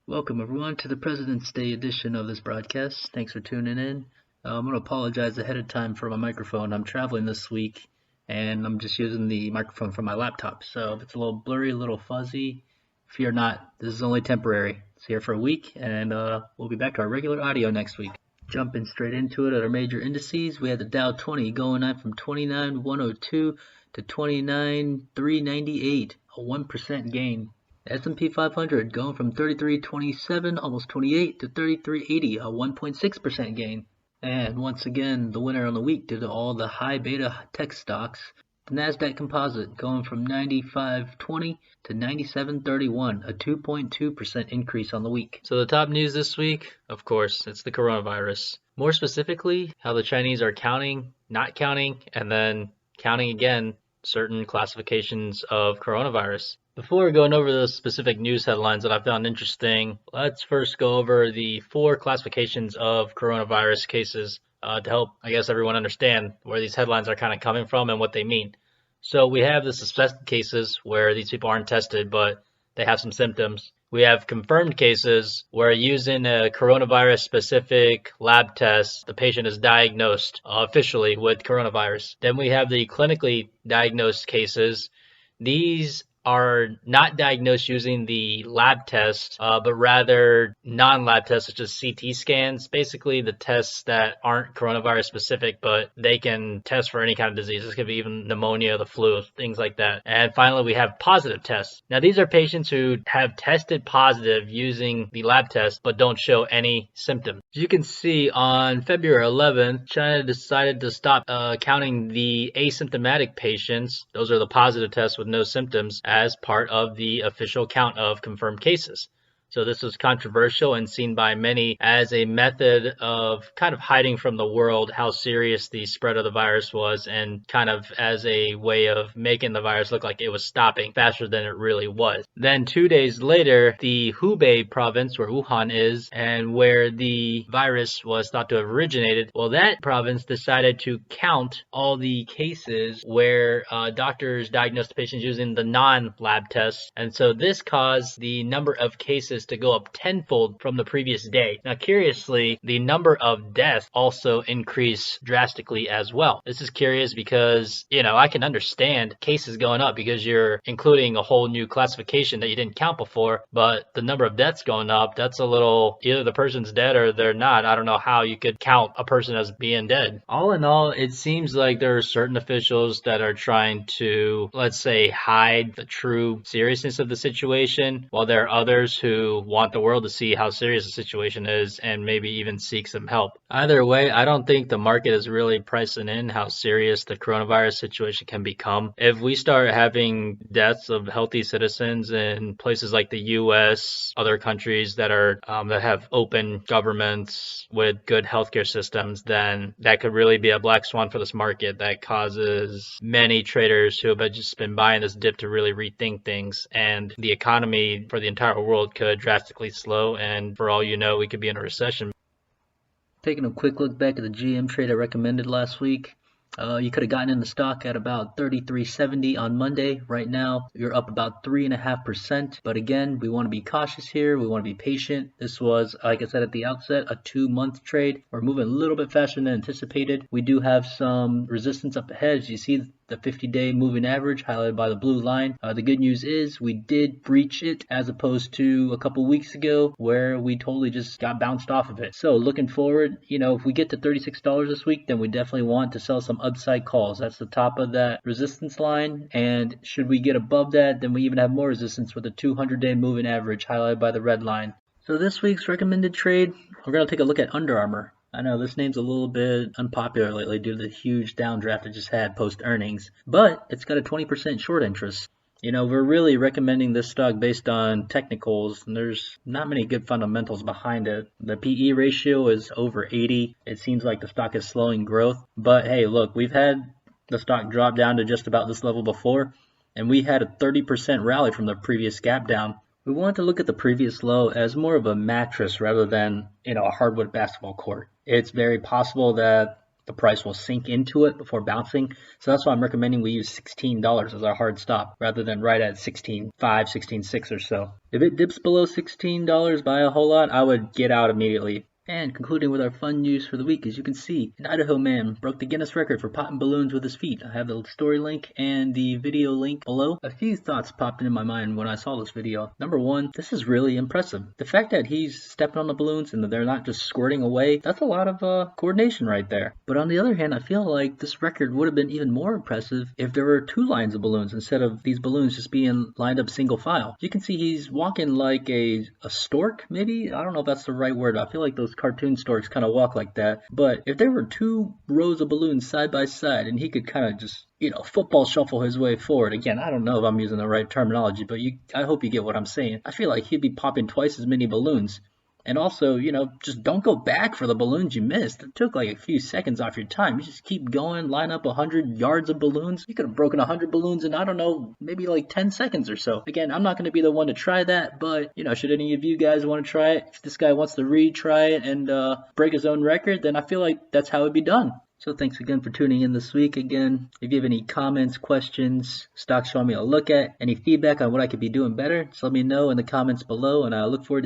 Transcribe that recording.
Welcome, everyone, to the President's Day edition of this broadcast. Thanks for tuning in. I'm going to apologize ahead of time for my microphone. I'm traveling this week, and I'm just using the microphone from my laptop. So if it's a little blurry, a little fuzzy, fear not. This is only temporary. It's here for a week, and we'll be back to our regular audio next week. Jumping straight into it at our major indices, we had the Dow 20 going on from 29,102 to 29,398, a 1% gain. S&P 500 going from 33.27, almost 28, to 33.80, a 1.6% gain. And once again, the winner on the week due to all the high beta tech stocks, the Nasdaq Composite going from 95.20 to 97.31, a 2.2% increase on the week. So the top news this week, of course, it's the coronavirus. More specifically, how the Chinese are counting, not counting, and then counting again certain classifications of coronavirus. Before going over the specific news headlines that I found interesting, let's first go over the 4 classifications of coronavirus cases to help, everyone understand where these headlines are kind of coming from and what they mean. So we have the suspected cases where these people aren't tested, but they have some symptoms. We have confirmed cases where using a coronavirus-specific lab test, the patient is diagnosed officially with coronavirus. Then we have the clinically diagnosed cases. These are not diagnosed using the lab test, but rather non-lab tests such as CT scans, basically the tests that aren't coronavirus specific, but they can test for any kind of disease. This could be even pneumonia, the flu, things like that. And finally, we have positive tests. Now, these are patients who have tested positive using the lab test, but don't show any symptoms. As you can see, on February 11th, China decided to stop counting the asymptomatic patients. Those are the positive tests with no symptoms, as part of the official count of confirmed cases. So this was controversial and seen by many as a method of kind of hiding from the world how serious the spread of the virus was, and kind of as a way of making the virus look like it was stopping faster than it really was. Then 2 days later, the Hubei province, where Wuhan is, and where the virus was thought to have originated, well, that province decided to count all the cases where doctors diagnosed the patients using the non-lab tests. And so this caused the number of cases to go up tenfold from the previous day. Now, curiously, the number of deaths also increased drastically as well. This is curious because, I can understand cases going up because you're including a whole new classification that you didn't count before, but the number of deaths going up, that's a little, either the person's dead or they're not. I don't know how you could count a person as being dead. All in all, it seems like there are certain officials that are trying to, let's say, hide the true seriousness of the situation, while there are others who want the world to see how serious the situation is and maybe even seek some help. Either way, I don't think the market is really pricing in how serious the coronavirus situation can become. If we start having deaths of healthy citizens in places like the US, other countries that are that have open governments with good healthcare systems, then that could really be a black swan for this market that causes many traders who have just been buying this dip to really rethink things, and the economy for the entire world could drastically slow, and for all you know, we could be in a recession. Taking a quick look back at the GM trade I recommended last week, you could have gotten in the stock at about 33.70 on Monday. Right now, you're up about 3.5%. But again, we want to be cautious here. We want to be patient. This was, like I said at the outset, a 2-month trade. We're moving a little bit faster than anticipated. We do have some resistance up ahead. As you see, the 50-day moving average highlighted by the blue line. The good news is we did breach it, as opposed to a couple weeks ago where we totally just got bounced off of it. So looking forward, if we get to $36 this week, then we definitely want to sell some upside calls. That's the top of that resistance line, and should we get above that, then we even have more resistance with the 200-day moving average highlighted by the red line. So this week's recommended trade, we're going to take a look at Under Armour. I know this name's a little bit unpopular lately due to the huge downdraft it just had post earnings, but it's got a 20% short interest. We're really recommending this stock based on technicals, and there's not many good fundamentals behind it. The PE ratio is over 80. It seems like the stock is slowing growth, but hey, look, we've had the stock drop down to just about this level before, and we had a 30% rally from the previous gap down. We want to look at the previous low as more of a mattress rather than, a hardwood basketball court. It's very possible that the price will sink into it before bouncing. So that's why I'm recommending we use $16 as our hard stop rather than right at 16.5, 16.6 or so. If it dips below $16 by a whole lot, I would get out immediately. And concluding with our fun news for the week, as you can see, an Idaho man broke the Guinness record for popping balloons with his feet. I have the story link and the video link below. A few thoughts popped into my mind when I saw this video. Number one, this is really impressive. The fact that he's stepping on the balloons and that they're not just squirting away, that's a lot of coordination right there. But on the other hand, I feel like this record would have been even more impressive if there were 2 lines of balloons instead of these balloons just being lined up single file. You can see he's walking like a stork, maybe? I don't know if that's the right word. I feel like those cartoon storks kind of walk like that. But if there were 2 rows of balloons side by side and he could kind of just, football shuffle his way forward. Again, I don't know if I'm using the right terminology, but I hope you get what I'm saying. I feel like he'd be popping twice as many balloons. And also, just don't go back for the balloons you missed. It took like a few seconds off your time. You just keep going, line up 100 yards of balloons. You could have broken 100 balloons in, I don't know, maybe like 10 seconds or so. Again, I'm not going to be the one to try that, but, should any of you guys want to try it? If this guy wants to retry it and break his own record, then I feel like that's how it'd be done. So thanks again for tuning in this week. Again, if you have any comments, questions, stocks you want me to look at, any feedback on what I could be doing better, just let me know in the comments below, and I look forward to